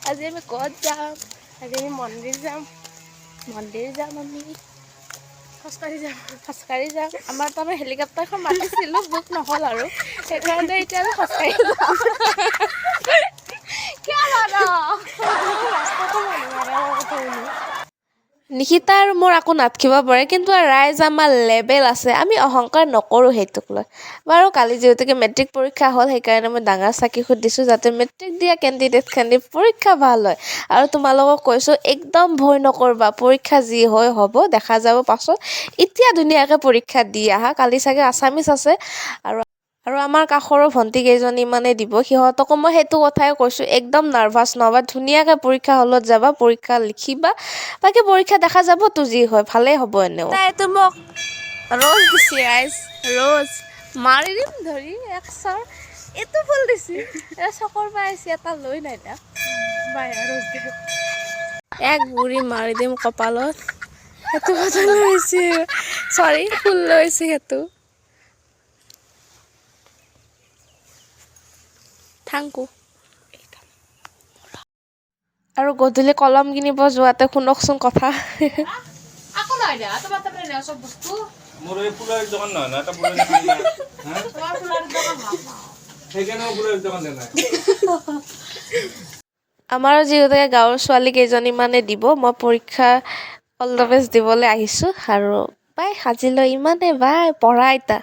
আজি আমি ক'ত যাম? আজি আমি মন্দিৰ যাম আমি খোজকাঢ়ি যাম আমাৰ তাৰমানে হেলিকপ্টাৰখন মাতিছিলোঁ বুক নহ'ল আৰু সেইকাৰণে এতিয়া আমি খোজকাঢ়ি যাম নিশিতা আৰু মোৰ আকৌ নাথকিব পাৰে কিন্তু ৰাইজ আমাৰ লেবেল আছে আমি অহংকাৰ নকৰোঁ সেইটোক লৈ বাৰু কালি যিহেতুকে মেট্ৰিক পৰীক্ষা হ'ল সেইকাৰণে মই ডাঙৰ চাকি সুধিছোঁ যাতে মেট্ৰিক দিয়া কেণ্ডিডেটখিনি পৰীক্ষা ভাল হয় আৰু তোমালোকক কৈছোঁ একদম ভয় নকৰিবা পৰীক্ষা যি হয় হ'ব দেখা যাব পাছত এতিয়া ধুনীয়াকৈ পৰীক্ষা দি আহা কালি চাগে আছামিছ আছে আৰু আমাৰ কাষৰো ভণ্টি কেইজনীমানে দিব সিহঁতকো মই সেইটো কথাই কৈছোঁ একদম নাৰ্ভাছ নহবা ধুনীয়াকৈ পৰীক্ষা হলত যাবা পৰীক্ষা লিখিবা বাকী পৰীক্ষা দেখা যাবতো যি হয় ভালেই হ'ব এনেও এইটো মোক ৰ'জ দিছে ৰাইজ ৰ'জ মাৰি দিম ধৰি এক চৰ এইটো ফুল দিছে চকৰ পৰা আহিছে এটা লৈ নাই তাক এক বুঢ়ী মাৰি দিম কপালত সেইটো কথা লৈছে চৰি ফুল লৈছে সেইটো থাংকু আৰু গধূলি কলম কিনিব যোৱাতে শুনকচোন কথা মোৰ এই ফুলৰ দোকান নহয় না এটা ফুলৰ দোকান না তোমাৰ ফুলৰ দোকান সেইকাৰণে ফুলৰ দোকান নাই আমাৰো যিহেতুকে গাঁৱৰ ছোৱালী কেইজনীমানে দিব মই পৰীক্ষা অল দ্য বেষ্ট দিবলৈ আহিছোঁ আৰু বাই আজিলৈ ইমানে বাই পঢ়া আইতা